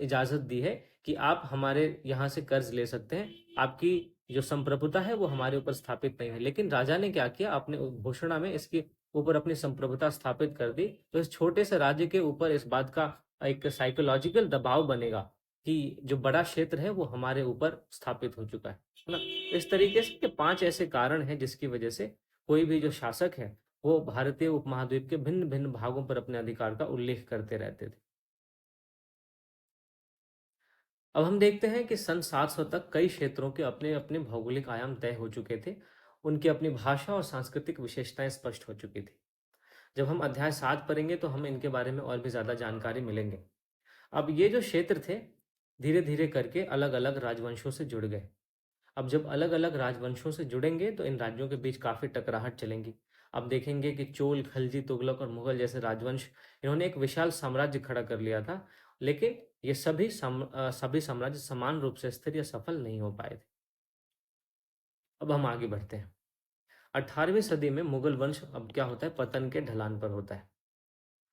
इजाज़त दी है कि आप हमारे यहाँ से कर्ज़ ले सकते हैं, आपकी जो संप्रभुता है वो हमारे ऊपर स्थापित नहीं है। लेकिन राजा ने क्या किया, अपने घोषणा में इसकी ऊपर अपनी संप्रभुता स्थापित कर दी, तो इस छोटे से राज्य के ऊपर इस बात का एक साइकोलॉजिकल दबाव बनेगा कि जो बड़ा क्षेत्र है वो हमारे ऊपर स्थापित हो चुका है ना? इस तरीके से ये 5 ऐसे कारण हैं जिसकी वजह से कोई भी जो शासक है, वो भारतीय उपमहाद्वीप के भिन्न-भिन्न भागों पर अपने अधिकार का उल्लेख करते रहते थे। अब हम देखते हैं कि सन 700 तक कई क्षेत्रों के अपने-अपने भौगोलिक आयाम तय हो चुके थे। उनकी अपनी भाषा और सांस्कृतिक विशेषताएँ स्पष्ट हो चुकी थी। जब हम अध्याय 7 पढ़ेंगे तो हमें इनके बारे में और भी ज़्यादा जानकारी मिलेंगे। अब ये जो क्षेत्र थे, धीरे-धीरे करके अलग-अलग राजवंशों से जुड़ गए। अब जब अलग-अलग राजवंशों से जुड़ेंगे तो इन राज्यों के बीच काफ़ी टकराहट चलेंगी। अब देखेंगे कि चोल, खलजी, तुगलक और मुगल जैसे राजवंश, इन्होंने एक विशाल साम्राज्य खड़ा कर लिया था, लेकिन ये सभी साम्राज्य समान रूप से स्थिर या सफल नहीं हो पाए थे। अब हम आगे बढ़ते हैं। 18वीं सदी में मुगल वंश अब क्या होता है, पतन के ढलान पर होता है।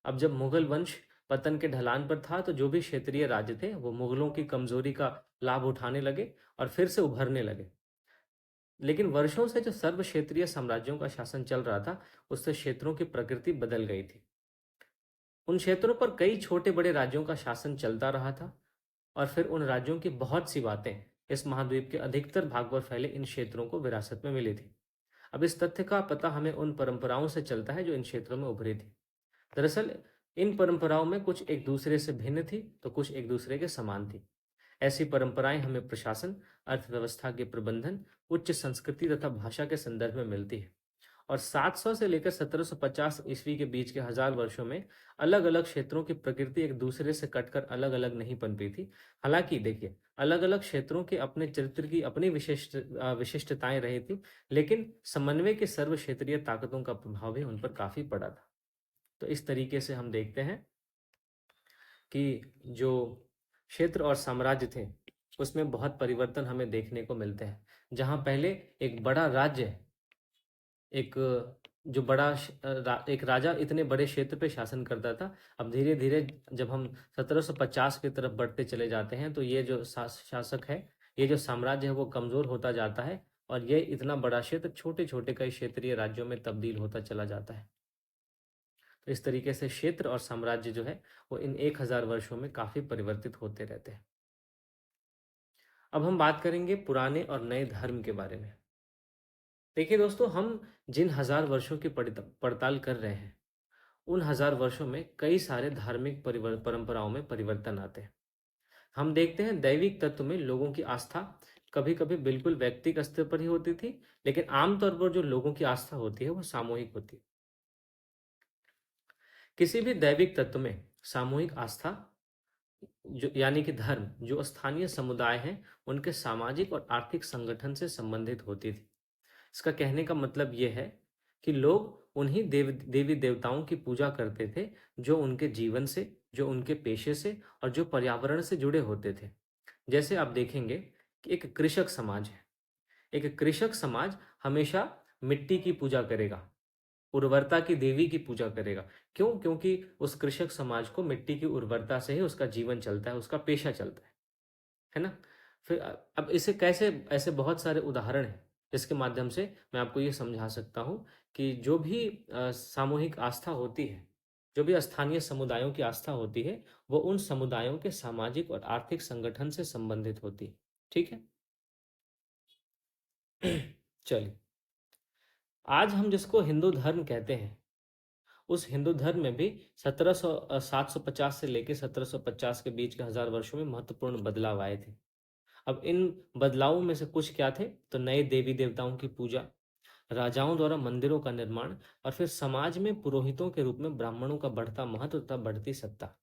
अब जब मुगल वंश पतन के ढलान पर था, तो जो भी क्षेत्रीय राज्य थे, वो मुगलों की कमजोरी का लाभ उठाने लगे और फिर से उभरने लगे। लेकिन वर्षों से जो सर्व क्षेत्रीय साम्राज्यों का शासन चल रहा था, उससे क्षेत्रों की प्रकृति बदल गई थी। उन क्षेत्रों पर कई छोटे-बड़े राज्यों का शासन चलता रहा था और फिर उन राज्यों की बहुत सी बातें इस महाद्वीप के अधिकतर भाग पर फैले इन क्षेत्रों को विरासत में मिली थी। अब इस तथ्य का पता हमें उन परंपराओं से चलता है जो इन क्षेत्रों में उभरी थी। दरअसल इन परंपराओं में कुछ एक दूसरे से भिन्न थी, तो कुछ एक दूसरे के समान थी। ऐसी परंपराएं हमें प्रशासन, अर्थव्यवस्था के प्रबंधन, उच्च संस्कृति तथा भाषा के संदर्भ में मिलती है। और 700 से लेकर 1750 ईस्वी के बीच के हजार वर्षों में अलग-अलग क्षेत्रों की प्रकृति एक दूसरे से कटकर अलग-अलग नहीं पनपी थी। हालांकि देखिए, अलग-अलग क्षेत्रों के अपने चरित्र की अपनी विशिष्टताएं रही थी, लेकिन समन्वय की सर्व क्षेत्रीय ताकतों का प्रभाव भी उन पर काफी पड़ा था। तो इस तरीके से हम देखते हैं कि जो क्षेत्र और साम्राज्य थे, उसमें बहुत परिवर्तन हमें देखने को मिलते हैं। जहाँ पहले एक बड़ा राज्य, एक जो बड़ा एक राजा इतने बड़े क्षेत्र पे शासन करता था, अब धीरे-धीरे जब हम 1750 की तरफ बढ़ते चले जाते हैं, तो ये जो शासक है, ये जो साम्राज्य है, वो कमज़ोर होता जाता है और ये इतना बड़ा क्षेत्र छोटे-छोटे कई क्षेत्रीय राज्यों में तब्दील होता चला जाता है। तो इस तरीके से क्षेत्र और साम्राज्य जो है, वो इन 1000 वर्षों में काफ़ी परिवर्तित होते रहते हैं। अब हम बात करेंगे पुराने और नए धर्म के बारे में। देखिए दोस्तों, हम जिन हजार वर्षों की पड़ताल कर रहे हैं, उन हजार वर्षों में कई सारे धार्मिक परंपराओं में परिवर्तन आते हैं। हम देखते हैं दैविक तत्व में लोगों की आस्था कभी-कभी बिल्कुल व्यक्तिगत स्तर पर ही होती थी, लेकिन आमतौर पर जो लोगों की आस्था होती है वो सामूहिक होती है। किसी भी दैविक तत्व में सामूहिक आस्था, जो यानी कि धर्म, जो स्थानीय समुदाय हैं, उनके सामाजिक और आर्थिक संगठन से संबंधित होती थी। इसका कहने का मतलब ये है कि लोग उन्हीं देवी देवताओं की पूजा करते थे जो उनके जीवन से, जो उनके पेशे से और जो पर्यावरण से जुड़े होते थे। जैसे आप देखेंगे कि एक कृषक समाज है। एक कृषक समाज हमेशा मिट्टी की पूजा करेगा, उर्वरता की देवी की पूजा करेगा। क्यों? क्योंकि उस कृषक समाज को मिट्टी की उर्वरता से ही उसका जीवन चलता है, उसका पेशा चलता है ना? फिर अब इसे कैसे, ऐसे बहुत सारे उदाहरण हैं जिसके माध्यम से मैं आपको ये समझा सकता हूँ कि जो भी सामूहिक आस्था होती है, जो भी स्थानीय समुदायों की आस्था होती है, वो उन समुदायों के सामाजिक और आर्थिक संगठन से संबंधित होती है। ठीक है? चलिए, आज हम जिसको हिंदू धर्म कहते हैं, उस हिंदू धर्म में भी 750 से लेकर 1750 के बीच के हजार वर्षों में महत्वपूर्ण बदलाव आए थे। अब इन बदलावों में से कुछ क्या थे? तो नए देवी देवताओं की पूजा, राजाओं द्वारा मंदिरों का निर्माण, और फिर समाज में पुरोहितों के रूप में ब्राह्मणों का बढ़ता महत्व तथा बढ़ती सत्ता।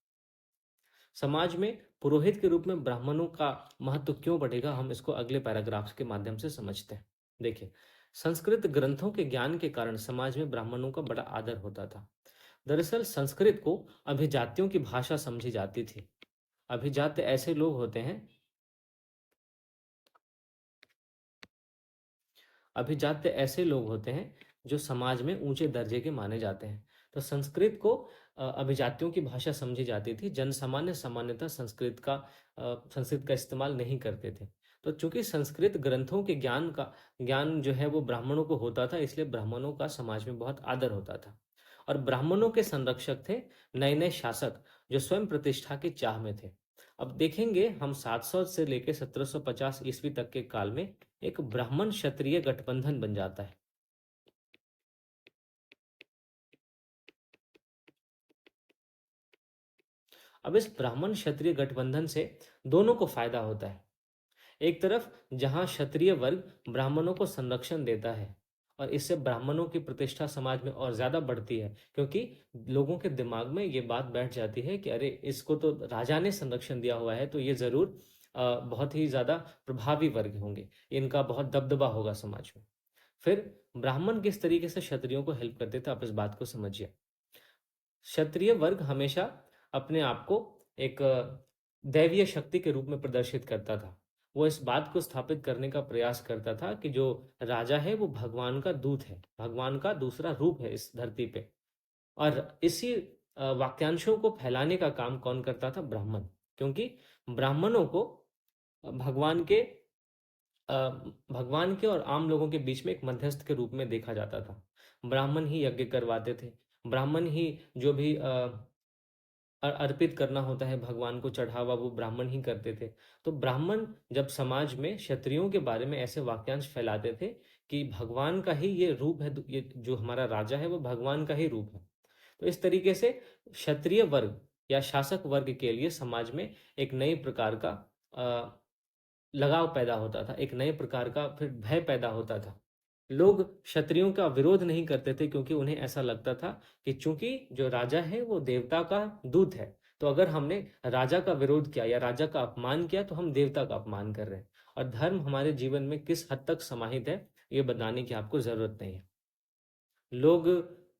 समाज में पुरोहित के रूप में ब्राह्मणों का महत्व क्यों बढ़ेगा, हम इसको अगले पैराग्राफ्स के माध्यम से समझते हैं। देखिए, संस्कृत ग्रंथों के ज्ञान के कारण समाज में ब्राह्मणों का बड़ा आदर होता था। दरअसल संस्कृत को अभिजातियों की भाषा समझी जाती थी। अभिजात ऐसे लोग होते हैं, अभिजात्य ऐसे लोग होते हैं जो समाज में ऊंचे दर्जे के माने जाते हैं। तो संस्कृत को अभिजातियों की भाषा समझी जाती थी। जन सामान्य सामान्यतः संस्कृत का इस्तेमाल नहीं करते थे। तो चूंकि संस्कृत ग्रंथों के ज्ञान जो है वो ब्राह्मणों को होता था, इसलिए ब्राह्मणों का समाज में बहुत आदर होता था। और ब्राह्मणों के संरक्षक थे नए नए शासक, जो स्वयं प्रतिष्ठा की चाह में थे। अब देखेंगे हम 700 से लेकर 1750 ईस्वी तक के काल में एक ब्राह्मण क्षत्रिय गठबंधन बन जाता है। अब इस ब्राह्मण क्षत्रिय गठबंधन से दोनों को फायदा होता है। एक तरफ जहां क्षत्रिय वर्ग ब्राह्मणों को संरक्षण देता है, और इससे ब्राह्मणों की प्रतिष्ठा समाज में और ज्यादा बढ़ती है, क्योंकि लोगों के दिमाग में ये बात बैठ जाती है कि अरे, इसको तो राजा ने संरक्षण दिया हुआ है, तो ये जरूर बहुत ही ज्यादा प्रभावी वर्ग होंगे, इनका बहुत दबदबा होगा समाज में। फिर ब्राह्मण किस तरीके से क्षत्रियों को हेल्प करते थे, आप इस बात को समझिए। क्षत्रिय वर्ग हमेशा अपने आप को एक दैवीय शक्ति के रूप में प्रदर्शित करता था। वो इस बात को स्थापित करने का प्रयास करता था कि जो राजा है वो भगवान का दूत है, भगवान का दूसरा रूप है इस धरती पे। और इसी वाक्यांशों को फैलाने का काम कौन करता था? ब्राह्मण। क्योंकि ब्राह्मणों को भगवान के अ, भगवान के और आम लोगों के बीच में एक मध्यस्थ के रूप में देखा जाता था। ब्राह्मण ही यज्ञ करवाते थे, ब्राह्मण ही जो भी अर्पित करना होता है भगवान को चढ़ावा, वो ब्राह्मण ही करते थे। तो ब्राह्मण जब समाज में क्षत्रियों के बारे में ऐसे वाक्यांश फैलाते थे कि भगवान का ही ये रूप है, ये जो हमारा राजा है वो भगवान का ही रूप है, तो इस तरीके से क्षत्रिय वर्ग या शासक वर्ग के लिए समाज में एक नई प्रकार का लगाव पैदा होता था, एक नए प्रकार का फिर भय पैदा होता था। लोग क्षत्रियों का विरोध नहीं करते थे, क्योंकि उन्हें ऐसा लगता था कि चूंकि जो राजा है वो देवता का दूत है, तो अगर हमने राजा का विरोध किया या राजा का अपमान किया तो हम देवता का अपमान कर रहे हैं। और धर्म हमारे जीवन में किस हद तक समाहित है, ये बताने की आपको जरूरत नहीं है। लोग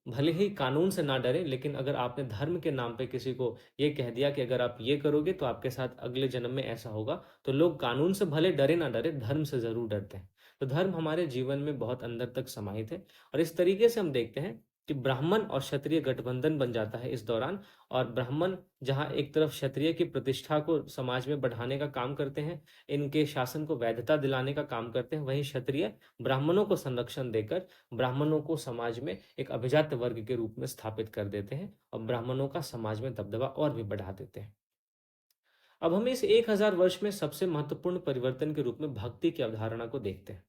भले ही कानून से ना डरे, लेकिन अगर आपने धर्म के नाम पे किसी को ये कह दिया कि अगर आप ये करोगे तो आपके साथ अगले जन्म में ऐसा होगा, तो लोग कानून से भले डरे ना डरे, धर्म से जरूर डरते हैं। तो धर्म हमारे जीवन में बहुत अंदर तक समाहित है। और इस तरीके से हम देखते हैं कि ब्राह्मण और क्षत्रिय गठबंधन बन जाता है इस दौरान। और ब्राह्मण जहाँ एक तरफ क्षत्रिय की प्रतिष्ठा को समाज में बढ़ाने का काम करते हैं, इनके शासन को वैधता दिलाने का काम करते हैं, वहीं क्षत्रिय ब्राह्मणों को संरक्षण देकर ब्राह्मणों को समाज में एक अभिजात वर्ग के रूप में स्थापित कर देते हैं, और ब्राह्मणों का समाज में दबदबा और भी बढ़ा देते हैं। अब हम इस 1000 वर्ष में सबसे महत्वपूर्ण परिवर्तन के रूप में भक्ति की अवधारणा को देखते हैं।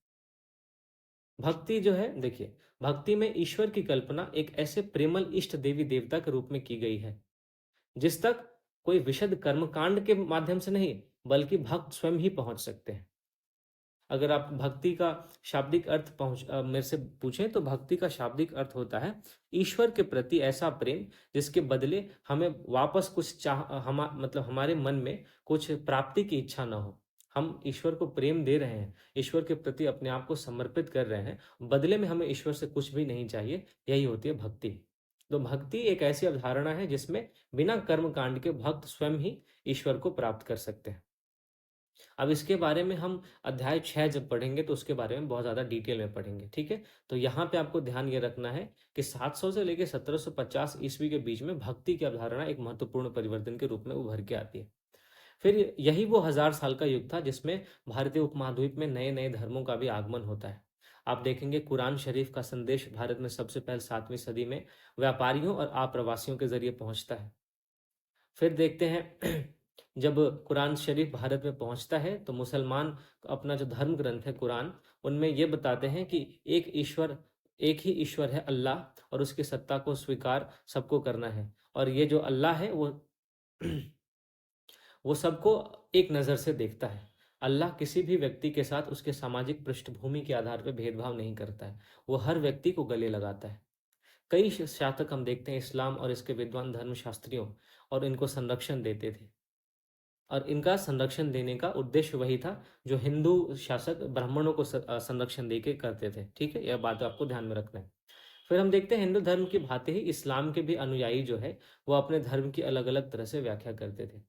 भक्ति जो है, देखिए, भक्ति में ईश्वर की कल्पना एक ऐसे प्रेमल इष्ट देवी देवता के रूप में की गई है जिस तक कोई विशद कर्मकांड के माध्यम से नहीं, बल्कि भक्त स्वयं ही पहुंच सकते हैं। अगर आप भक्ति का शाब्दिक अर्थ मेरे से पूछें, तो भक्ति का शाब्दिक अर्थ होता है ईश्वर के प्रति ऐसा प्रेम जिसके बदले हमें वापस कुछ मतलब हमारे मन में कुछ प्राप्ति की इच्छा ना हो। हम ईश्वर को प्रेम दे रहे हैं, ईश्वर के प्रति अपने आप को समर्पित कर रहे हैं, बदले में हमें ईश्वर से कुछ भी नहीं चाहिए, यही होती है भक्ति। तो भक्ति एक ऐसी अवधारणा है जिसमें बिना कर्म कांड के भक्त स्वयं ही ईश्वर को प्राप्त कर सकते हैं। अब इसके बारे में हम अध्याय 6 जब पढ़ेंगे तो उसके बारे में बहुत ज़्यादा डिटेल में पढ़ेंगे, ठीक है? तो यहाँ पे आपको ध्यान ये रखना है कि 700 से लेकर 1750 ईस्वी के बीच में भक्ति की अवधारणा एक महत्वपूर्ण परिवर्तन के रूप में उभर के आती है। फिर यही वो 1000 साल का युग था जिसमें भारतीय उपमहाद्वीप में नए-नए धर्मों का भी आगमन होता है। आप देखेंगे कुरान शरीफ का संदेश भारत में सबसे पहले 7वीं सदी में व्यापारियों और आप्रवासियों के ज़रिए पहुँचता है। फिर देखते हैं जब कुरान शरीफ भारत में पहुंचता है तो मुसलमान अपना जो धर्म ग्रंथ है कुरान, उनमें ये बताते हैं कि एक ही ईश्वर है अल्लाह और उसकी सत्ता को स्वीकार सबको करना है। और ये जो अल्लाह है वो सबको एक नज़र से देखता है। अल्लाह किसी भी व्यक्ति के साथ उसके सामाजिक पृष्ठभूमि के आधार पर भेदभाव नहीं करता है, वो हर व्यक्ति को गले लगाता है। कई शासक हम देखते हैं इस्लाम और इसके विद्वान धर्मशास्त्रियों और इनको संरक्षण देते थे, और इनका संरक्षण देने का उद्देश्य वही था जो हिंदू शासक ब्राह्मणों को संरक्षण दे के करते थे, ठीक है? यह बात आपको ध्यान में रखना है। फिर हम देखते हैं हिंदू धर्म की भांति ही इस्लाम के भी अनुयायी जो है वो अपने धर्म की अलग अलग तरह से व्याख्या करते थे।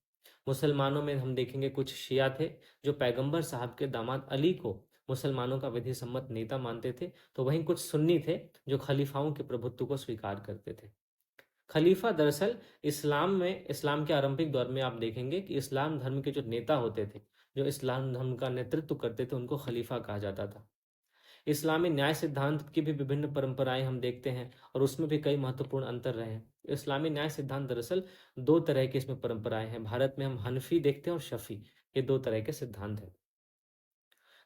मुसलमानों में हम देखेंगे कुछ शिया थे जो पैगंबर साहब के दामाद अली को मुसलमानों का विधि सम्मत नेता मानते थे, तो वहीं कुछ सुन्नी थे जो खलीफाओं के प्रभुत्व को स्वीकार करते थे। खलीफा दरअसल इस्लाम के आरंभिक दौर में आप देखेंगे कि इस्लाम धर्म के जो नेता होते थे, जो इस्लाम धर्म का नेतृत्व करते थे, उनको खलीफा कहा जाता था। इस्लामी न्याय सिद्धांत की भी विभिन्न परंपराएं हम देखते हैं और उसमें भी कई महत्वपूर्ण अंतर रहे हैं। इस्लामी न्याय सिद्धांत दरअसल दो तरह की इसमें परंपराएं हैं। भारत में हम हनफी देखते हैं और शफी, ये दो तरह के सिद्धांत हैं।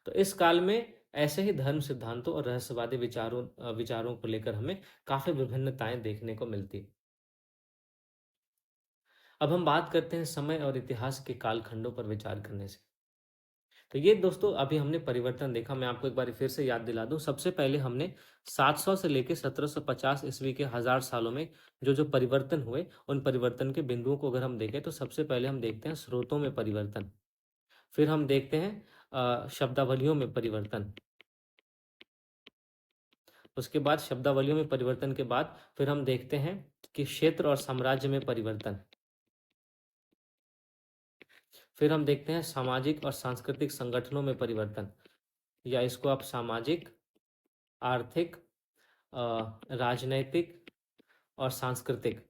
तो इस काल में ऐसे ही धर्म सिद्धांतों और रहस्यवादी विचारों को लेकर हमें काफी विभिन्नताएं देखने को मिलती। अब हम बात करते हैं समय और इतिहास के कालखंडों पर विचार करने से। तो ये दोस्तों अभी हमने परिवर्तन देखा, मैं आपको एक बार फिर से याद दिला दूं। सबसे पहले हमने 700 से लेकर 1750 ईस्वी के 1000 सालों में जो जो परिवर्तन हुए, उन परिवर्तन के बिंदुओं को अगर हम देखें तो सबसे पहले हम देखते हैं स्रोतों में परिवर्तन। फिर हम देखते हैं शब्दावलियों में परिवर्तन। उसके बाद शब्दावलियों में परिवर्तन के बाद फिर हम देखते हैं कि क्षेत्र और साम्राज्य में परिवर्तन। फिर हम देखते हैं सामाजिक और सांस्कृतिक संगठनों में परिवर्तन, या इसको आप सामाजिक, आर्थिक, राजनैतिक और सांस्कृतिक,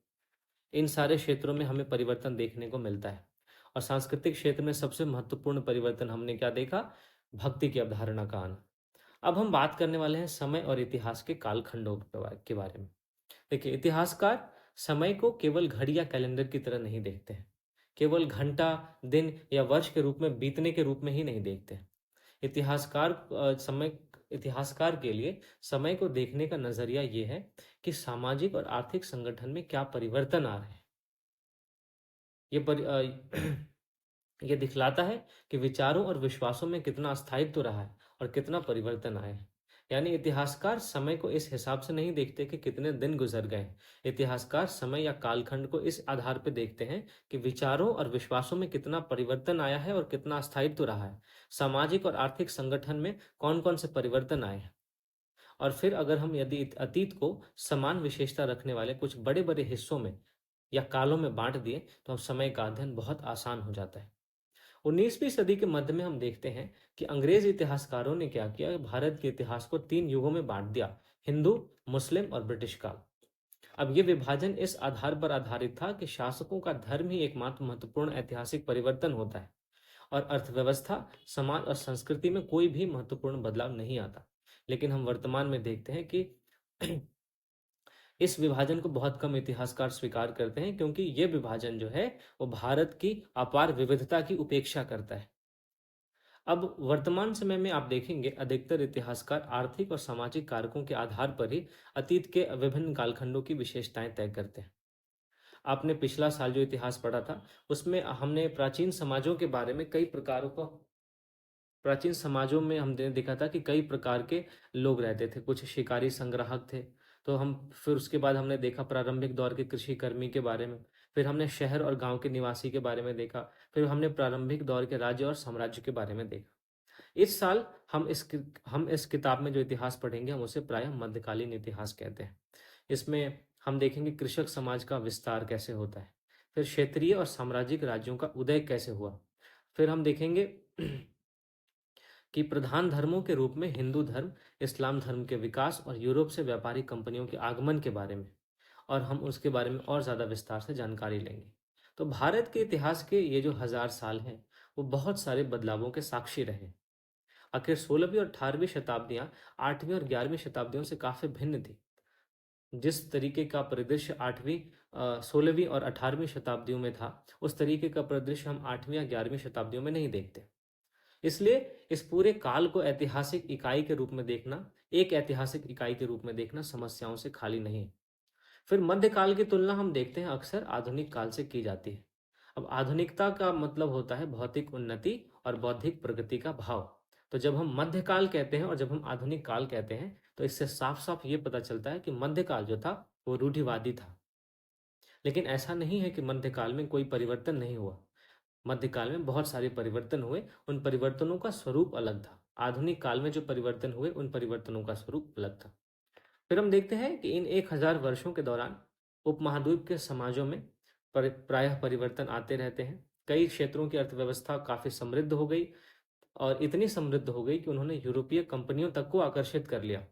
इन सारे क्षेत्रों में हमें परिवर्तन देखने को मिलता है। और सांस्कृतिक क्षेत्र में सबसे महत्वपूर्ण परिवर्तन हमने क्या देखा? भक्ति की अवधारणा का आना। अब हम बात करने वाले हैं समय और इतिहास के कालखंडों के बारे में। देखिए, इतिहासकार समय को केवल घड़ी या कैलेंडर की तरह नहीं देखते हैं, केवल घंटा, दिन या वर्ष के रूप में बीतने के रूप में ही नहीं देखते हैं। इतिहासकार समय इतिहासकार के लिए समय को देखने का नजरिया ये है कि सामाजिक और आर्थिक संगठन में क्या परिवर्तन आ रहे हैं। ये ये दिखलाता है कि विचारों और विश्वासों में कितना स्थायित्व रहा है और कितना परिवर्तन आया है। यानी इतिहासकार समय को इस हिसाब से नहीं देखते कि कितने दिन गुजर गए हैं। इतिहासकार समय या कालखंड को इस आधार पर देखते हैं कि विचारों और विश्वासों में कितना परिवर्तन आया है और कितना स्थायित्व रहा है। सामाजिक और आर्थिक संगठन में कौन कौन से परिवर्तन आए हैं। और फिर अगर हम यदि अतीत को समान विशेषता रखने वाले कुछ बड़े बड़े हिस्सों में या कालों में बांट दिए तो हम समय का अध्ययन बहुत आसान हो जाता है। 19वीं सदी के मध्य में हम देखते हैं कि अंग्रेज इतिहासकारों ने क्या किया, भारत के इतिहास को 3 युगों में बांट दिया: हिंदू, मुस्लिम और ब्रिटिश काल। अब ये विभाजन इस आधार पर आधारित था कि शासकों का धर्म ही एकमात्र महत्वपूर्ण ऐतिहासिक परिवर्तन होता है और अर्थव्यवस्था, समाज और संस्कृति में कोई भी महत्वपूर्ण बदलाव नहीं आता। लेकिन हम वर्तमान में देखते हैं कि इस विभाजन को बहुत कम इतिहासकार स्वीकार करते हैं, क्योंकि ये विभाजन जो है वो भारत की अपार विविधता की उपेक्षा करता है। अब वर्तमान समय में आप देखेंगे अधिकतर इतिहासकार आर्थिक और सामाजिक कारकों के आधार पर ही अतीत के विभिन्न कालखंडों की विशेषताएं तय करते हैं। आपने पिछला साल जो इतिहास पढ़ा था उसमें हमने प्राचीन समाजों में हमने देखा था कि कई प्रकार के लोग रहते थे। कुछ शिकारी संग्राहक थे, तो हम फिर उसके बाद हमने देखा प्रारंभिक दौर के कृषि कर्मी के बारे में। फिर हमने शहर और गांव के निवासी के बारे में देखा। फिर हमने प्रारंभिक दौर के राज्य और साम्राज्य के बारे में देखा। इस साल हम इस किताब में जो इतिहास पढ़ेंगे हम उसे प्रायः मध्यकालीन इतिहास कहते हैं। इसमें हम देखेंगे कृषक समाज का विस्तार कैसे होता है, फिर क्षेत्रीय और साम्राज्यिक राज्यों का उदय कैसे हुआ, फिर हम देखेंगे कि प्रधान धर्मों के रूप में हिंदू धर्म, इस्लाम धर्म के विकास और यूरोप से व्यापारिक कंपनियों के आगमन के बारे में, और हम उसके बारे में और ज़्यादा विस्तार से जानकारी लेंगे। तो भारत के इतिहास के ये जो 1000 साल हैं वो बहुत सारे बदलावों के साक्षी रहे। आखिर 16वीं और 18वीं शताब्दियां 8वीं और 11वीं शताब्दियों से काफ़ी भिन्न थी। जिस तरीके का परिदृश्य 16वीं और 18वीं शताब्दियों में था, उस तरीके का परिदृश्य हम 8वीं या 11वीं शताब्दियों में नहीं देखते। इसलिए इस पूरे काल को ऐतिहासिक इकाई के रूप में देखना, एक ऐतिहासिक इकाई के रूप में देखना समस्याओं से खाली नहीं है। फिर मध्यकाल की तुलना हम देखते हैं अक्सर आधुनिक काल से की जाती है। अब आधुनिकता का मतलब होता है भौतिक उन्नति और बौद्धिक प्रगति का भाव। तो जब हम मध्यकाल कहते हैं और जब हम आधुनिक काल कहते हैं तो इससे साफ साफ ये पता चलता है कि मध्यकाल जो था वो रूढ़िवादी था। लेकिन ऐसा नहीं है कि मध्यकाल में कोई परिवर्तन नहीं हुआ। मध्यकाल में बहुत सारे परिवर्तन हुए, उन परिवर्तनों का स्वरूप अलग था। आधुनिक काल में जो परिवर्तन हुए उन परिवर्तनों का स्वरूप अलग था। फिर हम देखते हैं कि इन 1000 वर्षों के दौरान उपमहाद्वीप के समाजों में प्रायः परिवर्तन आते रहते हैं। कई क्षेत्रों की अर्थव्यवस्था काफ़ी समृद्ध हो गई, और इतनी समृद्ध हो गई कि उन्होंने यूरोपीय कंपनियों तक को आकर्षित कर लिया।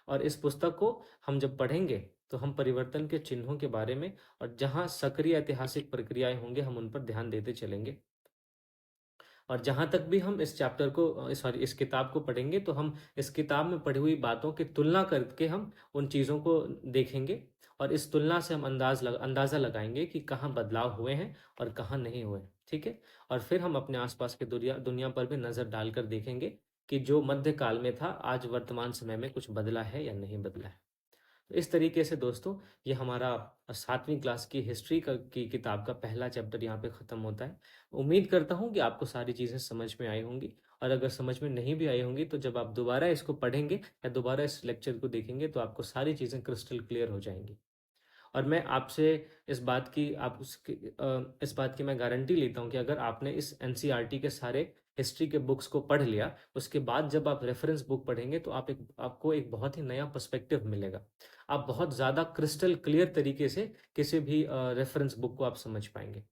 और इस पुस्तक को हम जब पढ़ेंगे तो हम परिवर्तन के चिन्हों के बारे में और जहाँ सक्रिय ऐतिहासिक प्रक्रियाएं होंगे हम उन पर ध्यान देते चलेंगे। और जहाँ तक भी हम इस चैप्टर को सॉरी इस किताब को पढ़ेंगे तो हम इस किताब में पढ़ी हुई बातों की तुलना करके हम उन चीज़ों को देखेंगे, और इस तुलना से हम अंदाज़ा लगाएंगे कि कहाँ बदलाव हुए हैं और कहाँ नहीं हुए। ठीक है। और फिर हम अपने आसपास के दुनिया दुनिया पर भी नज़र डालकर देखेंगे कि जो मध्यकाल में था आज वर्तमान समय में कुछ बदला है या नहीं बदला है। तो इस तरीके से दोस्तों ये हमारा 7वीं क्लास की हिस्ट्री की किताब का पहला चैप्टर यहाँ पे ख़त्म होता है। उम्मीद करता हूँ कि आपको सारी चीज़ें समझ में आई होंगी, और अगर समझ में नहीं भी आई होंगी तो जब आप दोबारा इसको पढ़ेंगे या दोबारा इस लेक्चर को देखेंगे तो आपको सारी चीज़ें क्रिस्टल क्लियर हो जाएंगी। और मैं आपसे इस बात की मैं गारंटी लेता हूँ कि अगर आपने इस एनसीईआरटी के सारे हिस्ट्री के बुक्स को पढ़ लिया, उसके बाद जब आप रेफरेंस बुक पढ़ेंगे तो आपको एक बहुत ही नया पर्सपेक्टिव मिलेगा। आप बहुत ज़्यादा क्रिस्टल क्लियर तरीके से किसी भी रेफरेंस बुक को आप समझ पाएंगे।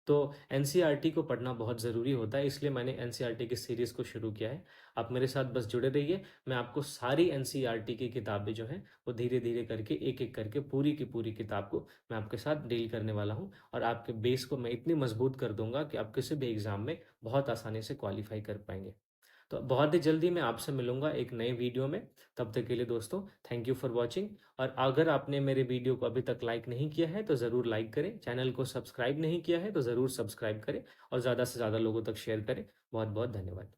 तो एनसीईआरटी को पढ़ना बहुत ज़रूरी होता है, इसलिए मैंने एनसीईआरटी की सीरीज़ को शुरू किया है। आप मेरे साथ बस जुड़े रहिए, मैं आपको सारी एनसीईआरटी की किताबें जो हैं वो धीरे धीरे करके एक एक करके पूरी की पूरी किताब को मैं आपके साथ डील करने वाला हूँ, और आपके बेस को मैं इतनी मजबूत कर दूंगा कि आप किसी भी एग्ज़ाम में बहुत आसानी से क्वालिफाई कर पाएंगे। तो बहुत ही जल्दी मैं आपसे मिलूंगा एक नए वीडियो में। तब तक के लिए दोस्तों थैंक यू फॉर वॉचिंग। और अगर आपने मेरे वीडियो को अभी तक लाइक नहीं किया है तो ज़रूर लाइक करें, चैनल को सब्सक्राइब नहीं किया है तो ज़रूर सब्सक्राइब करें, और ज़्यादा से ज़्यादा लोगों तक शेयर करें। बहुत बहुत धन्यवाद।